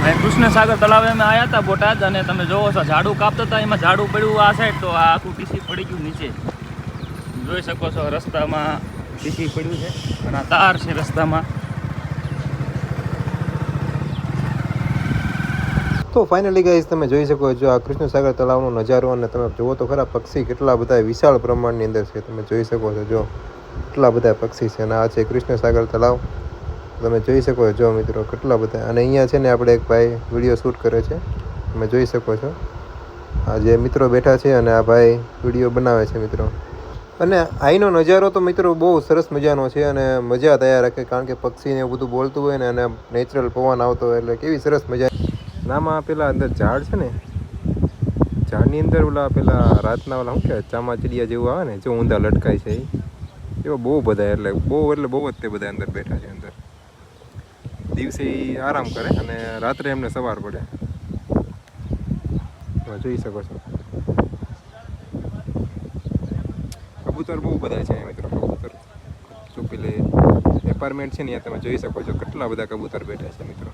કૃષ્ણ સાગર તળાવે અમે આવ્યા હતા બોટાદ અને તમે જોવો છો ઝાડુ કાપતા હતા એમાં ઝાડુ પડ્યું આ સાઈડ તો આ આખું ટીસી પડી ગયું નીચે જોઈ શકો છો રસ્તામાં ટીસી પડ્યું છે અને આ તાર છે રસ્તામાં. તો ફાઇનલી ગાઈઝ તમે જોઈ શકો છો આ કૃષ્ણ સાગર તળાવનો નજારો અને તમે જુઓ તો ખરા પક્ષી કેટલા બધા વિશાળ પ્રમાણની અંદર છે. તમે જોઈ શકો છો જો કેટલા બધા પક્ષી છે અને આ છે કૃષ્ણ સાગર તળાવ. તમે જોઈ શકો છો મિત્રો કેટલા બધા. અને અહીંયા છે ને આપણે એક ભાઈ વિડીયો શૂટ કરે છે તમે જોઈ શકો છો. આ જે મિત્રો બેઠા છે અને આ ભાઈ વિડીયો બનાવે છે મિત્રો. અને અહીંનો નજારો તો મિત્રો બહુ સરસ મજાનો છે અને મજા તૈયાર રાખે કારણ કે પક્ષીને એવું બધું બોલતું હોય ને અને નેચરલ પવન આવતો હોય એટલે કેવી સરસ મજા. નામાં પેલા અંદર ઝાડ છે ને ઝાડની અંદર ઓલા પેલા રાતના ઓલા શું કહેવાય ચામાચીડિયા જેવું આવે ને જો ઊંધા લટકાય છે એવા બહુ બધા એટલે બહુ જ તે બધા અંદર બેઠા છે. અંદર દિવસે આરામ કરે અને રાત્રે એમને સવાર પડે. જોઈ શકો છો કબૂતર બહુ બધા છે મિત્રો. કબૂતર જો પેલે એપાર્ટમેન્ટ છે ને ત્યાં તમે જોઈ શકો છો કેટલા બધા કબૂતર બેઠા છે મિત્રો.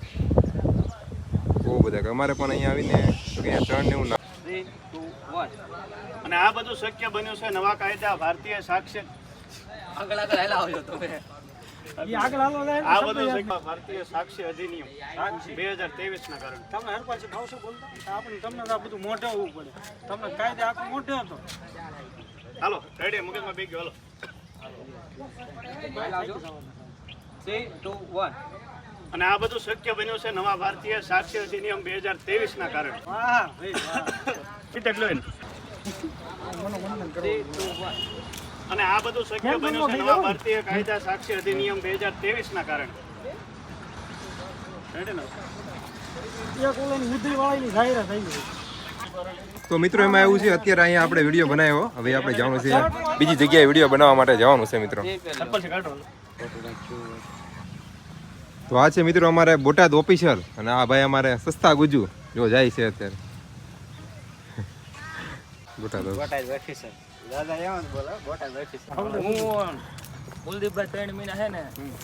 બહુ બધા. અમારે પણ અહીંયા આવીને અહીંયા ચણ ને એવું 3, 2, 1 અને આ બધું શક્ય બન્યું છે નવા કાયદા ભારતીય સાક્ષ્ય આગળ હાલા આવજો તમે. આ બધું શક્ય ભારતીય સાક્ષ્ય અધિનિયમ 2023 ના કારણે તમને હર પાસે ભાવશો બોલતા આપણે તમને આ બધું મોઢે આવવું પડે. તમને કાયદે આખું મોઢે હતો. હાલો રેડી મગજમાં બેગ ગયો. હાલો 3, 2, 1 અને આ બધું શક્ય બન્યું છે નવા ભારતીય સાક્ષ્ય અધિનિયમ 2023 ના કારણે. વાહ ભાઈ કેટલો અને આ બધું શક્ય બન્યું છે નવા ભારતીય કાયદા સાક્ષ્ય અધિનિયમ 2023 ના કારણે. એક ઓલાની મુદ્દી વાળાની જાહેરાત થઈ ગઈ. તો મિત્રો એમાં એવું છે અત્યારે અહીંયા આપણે વિડીયો બનાવ્યો. હવે આપણે જવાનું છે બીજી જગ્યાએ વિડીયો બનાવવા માટે જવાનું છે મિત્રો. તો આ છે મિત્રો અમારે બોટાદ ઓફિશિયલ અને આ ભાઈ અમારે સસ્તા ગુજુ જો જાય છે અત્યારે બોટાદ ઓફિસર દાદા એમ બોલો બોટાદ ઓફિસર. હું કુલદીપભાઈ 3 મહિના છે ને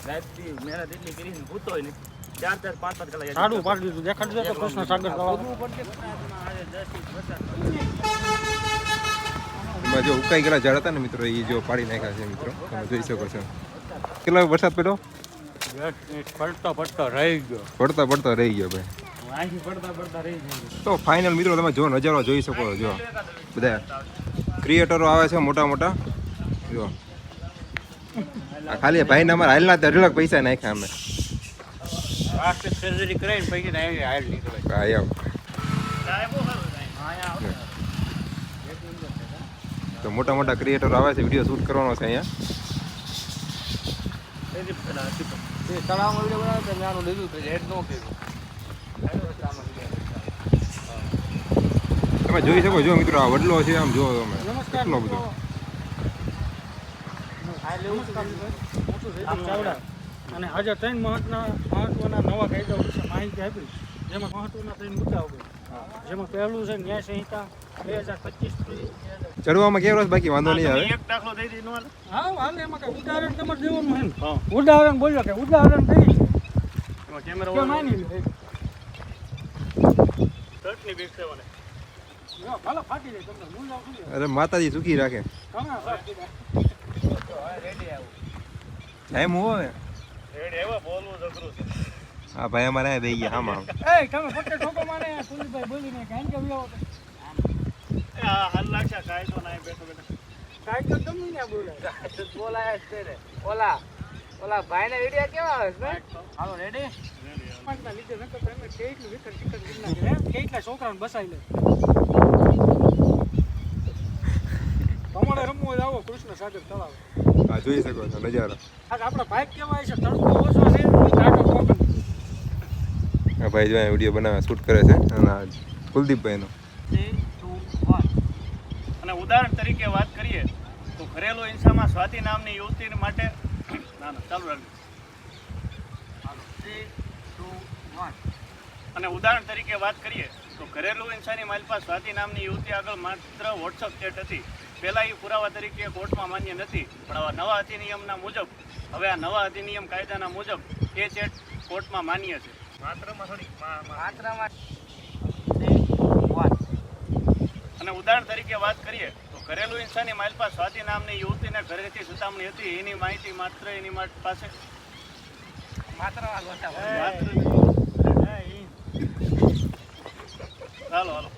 રાતથી મહેનત એટલી કરીને ભૂતો નહીં 4, 5 કલાક સાડું પાડી દીધું દેખાડજો તો કૃષ્ણ સાગર તળાવ. એમાં જો ઉકાઈ ગયેલા ઝાડ હતા ને મિત્રો એ જો પાડી નાખ્યા છે મિત્રો. તમે જોઈ શકો છો કેટલો વરસાદ પડ્યો. પડતો રહી ગયો. પડતો રહી ગયો ભાઈ. અહીંથી પડતા રહી ગયો. તો ફાઇનલ મિત્રો તમે જો નજારો જોઈ શકો છો. જો બધા ક્રિએટરો આવે છે મોટા મોટા. જો આ ખાલી ભાઈને અમારે હાલના 1.5 લાખ પૈસા નાખ્યા અમે. સર્જરી કરાવીને પૈકી હાલ નીકળે. હા આવ તો મોટા મોટા ક્રિએટરો આવે છે વિડીયો શૂટ કરવાનો છે અહીંયા. તળાવમાં વિડીયો બનાવ્યો તો નાનું લીધું તો હેડ નો કર્યું. તમે જોઈ શકો છો મિત્રો આ વડલો છે આમ જો તમે કેટલો બધો. અને આજે 3 મહત્વના નવા કાયદાઓ વિશે માહિતી આપી. જેમાં મહત્વના 3 મુદ્દાઓ જેમાં પહેલું છે ન્યાય સંહિતા 2025. ચડવામાં કેવો રસ બાકી વાંધો નહીં આવે. એક દાખલો દઈ દીધો. હા હાલ એમાં કઈ ઉદાહરણ તમારે દેવાનું છે. ઉદાહરણ બોલ્યો કે ઉદાહરણ દઈ કેમેરા કે માની લો. તટની બેગ સેવાને જો ભલે ફાટી જાય તમને મુંડા ખુલી. અરે માતાજી સુખી રાખે. તમે ફાટી રેડી આવું ટાઈમ હોય રેડી એવા બોલવું જબરું છે. હા ભાઈ અમારે આ બેહી ગયા આમાં. એ તમે ફટકે ઠોકો મારે કુલદીપભાઈ બોલીને કાંઈ કે વ્યાવો આ હાલ લાગશે કાયદો ના બેઠો બેઠો કાંઈ તો ગમે ને બોલાય. બોલાય છે રે. ઓલા ભાઈના વિડિયો કેવા આવે છે? હાલો રેડી. પાંચના લીધે નકર તમે કેટલું વિકટ ટિકટ કરી નાખે. કેટલા છોકરાને બસાઈ લે. તમારે રમવું હોય આવો કૃષ્ણ સાગર તળાવ. હા જોઈ શકો છો નજારો. આપણા ભાઈ કેવાય છે તડકો ઓછો છે ટાટો પગન. આ ભાઈ જો વિડીયો બનાવે શૂટ કરે છે અને કુલદીપભાઈનો. 3, 2, 1 અને ઉદાહરણ તરીકે વાત કરીએ તો ઘરેલું હિંસામાં સ્વાતિ નામની યુવતી માટે ચાલુ રાખજો. 3, 2, 1 અને ઉદાહરણ તરીકે વાત કરીએ તો ઘરેલું હિંસાની માલપા સ્વાતિ નામની યુવતી આગળ માત્ર વોટ્સઅપ ચેટ હતી. પહેલાં એ પુરાવા તરીકે કોર્ટમાં માન્ય નથી પણ આવા નવા અધિનિયમના મુજબ હવે આ નવા અધિનિયમ કાયદાના મુજબ એ ચેટ કોર્ટમાં માન્ય છે. અને ઉદાહરણ તરીકે વાત કરીએ તો ઘરેલું હિંસાની માલપા સ્વાતિ નામની યુવતીને ઘરેથી સતામણી હતી એની માહિતી માત્ર એની પાસે હાલો હાલો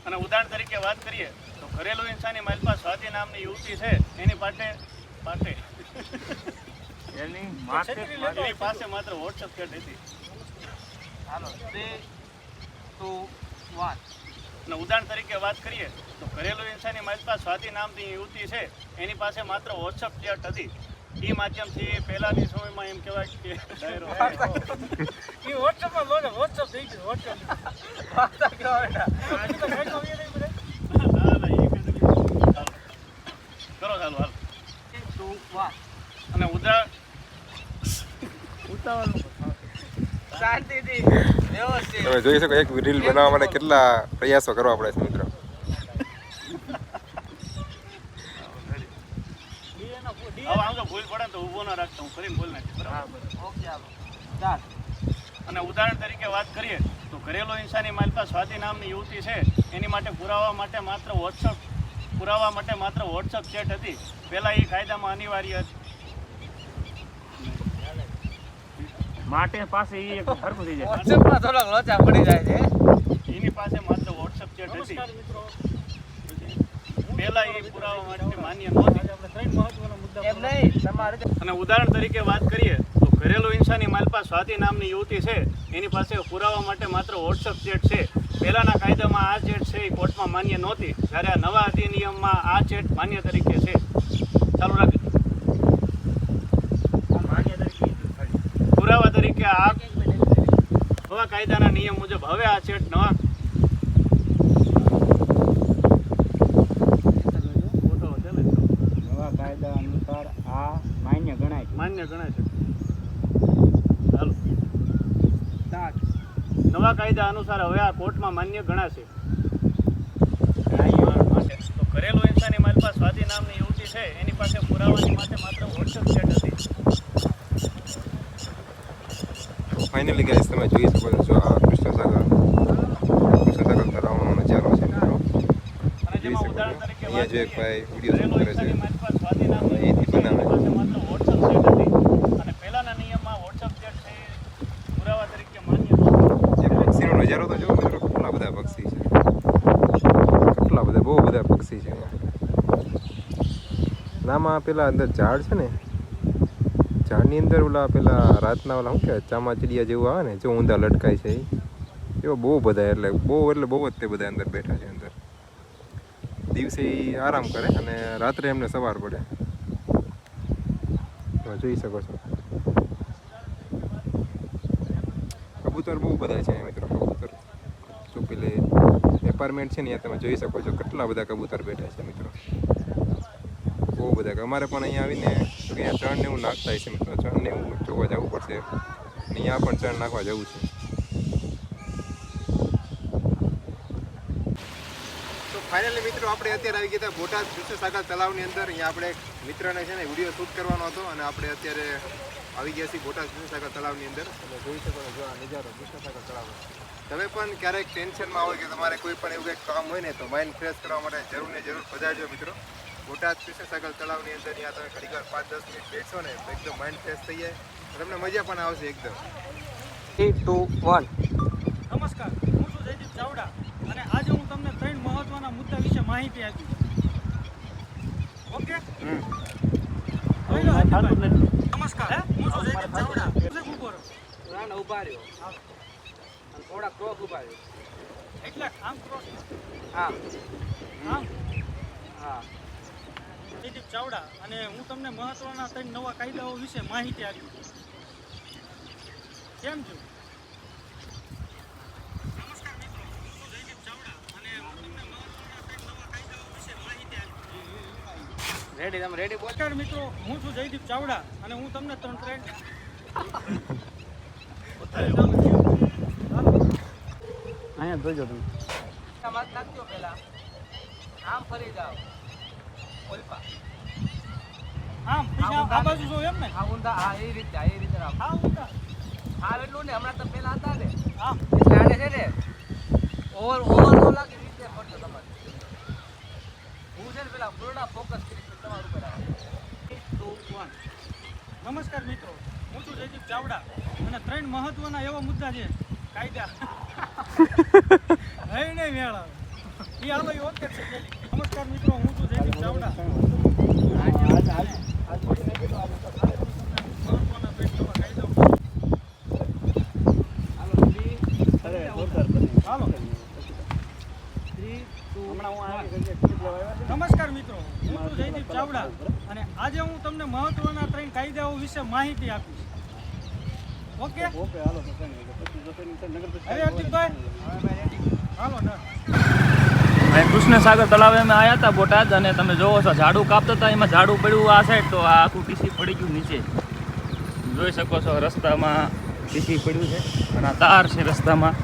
અને ઉદાહરણ તરીકે વાત કરીએ તો ઘરેલું હિંસાની માલપા સ્વાતિ નામની યુવતી છે એની પાસે માત્ર વોટ્સઅપ ચેટ હતી. અને ઉદાહરણ તરીકે વાત કરીએ તો ઘરેલું હિંસાની માલપા સ્વાતિ નામની યુવતી છે એની પાસે માત્ર વોટ્સઅપ ચેટ હતી. એ માધ્યમથી પહેલાની સમયમાં એમ કહેવાય કે ડાયરો કરો ચાલો હાલ. અને તમે જોઈ શકો એક રીલ બનાવવા માટે કેટલા પ્રયાસો કરવા પડે છે મિત્રો. હવે આમ તો ભૂલ પડે તો ઊભો ના રાખતો હું ફરીને બોલ નાખીશ બરાબર. અને ઉદાહરણ તરીકે વાત કરીએ તો ઘરેલું હિંસાની માલપા સ્વાતિ નામની યુવતી છે એની માટે પુરાવા માટે માત્ર વોટ્સઅપ ચેટ હતી. પહેલા એ કાયદામાં અનિવાર્ય હતી. માટે પાસે એ એક હરખું થઈ જાય. એની પાસે માત્ર વોટ્સઅપ ચેટ હતી. પહેલા એ પુરાવા માટે માન્ય નહોતી. અને ઉદાહરણ તરીકે વાત કરીએ તો ઘરેલું હિંસાની માલપા સ્વાતિ નામની યુવતી છે એની પાસે પુરાવા માટે માત્ર વોટ્સઅપ ચેટ છે. પહેલાના કાયદામાં આ ચેટ છે એ કોર્ટમાં માન્ય નહોતી. જ્યારે આ નવા અધિનિયમમાં આ ચેટ માન્ય તરીકે છે. ચાલુ રાખજો. પુરાવા તરીકે આ નવા કાયદાના નિયમ મુજબ હવે આ ચેટ નવા કાયદા અનુસાર આ માન્ય ગણાય છે. હાલો. નવા કાયદા અનુસાર હવે આ કોર્ટમાં માન્ય ગણાશે. તો ઘરેલું હિંસાની માલપા સ્વાતિ નામની યુવતી છે એની પાસે પુરાવાની માટે માત્ર વોટ્સઅપ ચેટ હતી. ફાઇનલી ગાઈસ તમે જોઈ શકો છો આ કૃષ્ણસાગર તળાવનો નજારો છે મિત્રો. અને જેમાં ઉદાહરણ તરીકે અહીંયા જો એક ભાઈ વિડીયો શૂટ કરે છે ઘરેલું માલપા સ્વાતિ નામની અહીંથી બનાવે છે. પાસે માત્ર વોટ્સઅપ ચેટ હતી. અને પહેલાના નિયમમાં વોટ્સઅપ ચેટ છે એ પુરાવા તરીકે માન્ય નહોતું. જે પક્ષીનો નજારો તો જો મિત્રો કેટલા બધા પક્ષી છે. બહુ બધા પક્ષી છે અહીંયા. નામાં પેલા અંદર ઝાડ છે ને, ઝાડની અંદર ઓલા પેલા રાતના ઓલા શું કહેવાય ચામાચીડિયા જેવું આવે ને, જો ઊંધા લટકાય છે એવા બહુ બધા. એટલે બહુ જ તે બધા અંદર બેઠા છે. અંદર દિવસે આરામ કરે અને રાત્રે એમને સવાર પડે. તમે જોઈ શકો છો કબૂતર બહુ બધા છે મિત્રો. કબૂતર જો પેલે એપાર્ટમેન્ટ છે ને ત્યાં તમે જોઈ શકો છો કેટલા બધા કબૂતર બેઠા છે મિત્રો. બહુ બધા. અમારે પણ અહીંયા આવીને અહીંયા ચણ ને એવું નાખતા હોય છે મિત્રો. ચણ ને એવું જોવા જવું પડશે. અહીંયા પણ ચણ નાખવા જવું છે. તો ફાઇનલી મિત્રો આપણે અત્યારે આવી ગયા હતા બોટાદ કૃષ્ણસાગર તળાવની અંદર. અહીંયા આપણે એક મિત્રને છે ને વિડીયો શૂટ કરવાનો હતો અને આપણે અત્યારે આવી ગયા છીએ બોટાદ કૃષ્ણસાગર તળાવની અંદર. તમે જોઈ શકો છો આ નજારો કૃષ્ણસાગર તળાવ. તમે પણ ક્યારેક ટેન્શનમાં હોય કે તમારે કોઈ પણ એવું કંઈક કામ હોય ને તો માઇન્ડ ફ્રેશ કરવા માટે જરૂર પધારજો મિત્રો. બોટાદ કૃષ્ણસાગર તળાવની અંદર ત્યાં તમે ઘડીક વાર 5-10 મિનિટ બેસો ને તો એકદમ માઇન્ડ ફ્રેશ થઈ જાય. તમને મજા પણ આવશે એકદમ. 3, 2, 1. નમસ્કાર, હું છું જયદીપ ચાવડા અને આજે હું તમને 3 મહત્વના મુદ્દા વિશે માહિતી આપીશ. ઓકે? નમસ્કાર, હું છું જયદીપ ચાવડા. ઉભા રહ્યો અને થોડા ક્રોસ ઉભા રહ્યો. એટલે આમ ક્રોસ હા આમ હા જયદીપ ચાવડા અને હું તમને મહત્વના 3 નવા કાયદાઓ વિશે માહિતી આપીશ. કેમ છો? નમસ્કાર મિત્રો, હું છું જયદીપ ચાવડા અને હું તમને મહત્વના 3 નવા કાયદાઓ વિશે માહિતી આપીશ. રેડી તમે રેડી બોલ. નમસ્કાર મિત્રો, હું છું જયદીપ ચાવડા અને હું તમને 3 અહીંયા જોજો તમે. મત નાખજો પેલા આમ ફરી જાઓ ઓલપા આમ પછી આ બાજુ જો એમ ને આ ઊંધા આ એ રીતે રાખ. આ ઊંધા આ એટલું ને હમણાં તો પેલા હતા ને આમ એટલે આને છે ને ઓવર તો લાગે રીતે પડતો તમારે. હું છે ને પેલા પૂર્ણ ફોકસ કરી તમારું ઉપર આવે. 2 1 નમસ્કાર મિત્રો, હું છું જયદીપ ચાવડા અને 3 મહત્વના એવા મુદ્દા છે કાયદા નહીં નહીં મેળ આવે એ હાલો એ ઓકે છે પેલી. નમસ્કાર મિત્રો, હું છું જયદીપ ચાવડા. મહત્વના 3 નવા કાયદાઓ. હાલો. નમસ્કાર મિત્રો, હું છું જયદીપ ચાવડા અને આજે હું તમને મહત્વના 3 કાયદાઓ વિશે માહિતી આપીશ. ઓકે હવે હાર્દિકભાઈ હાલો ડન. અહીં કૃષ્ણસાગર તળાવે અમે આવ્યા હતા બોટાદ, અને તમે જોવો છો ઝાડું કાપતા હતા, એમાં ઝાડું પડ્યું આ સાઈડ, તો આ આખું ટીસી પડી ગયું નીચે. જોઈ શકો છો રસ્તામાં ટીસી પડ્યું છે અને આ તાર છે રસ્તામાં.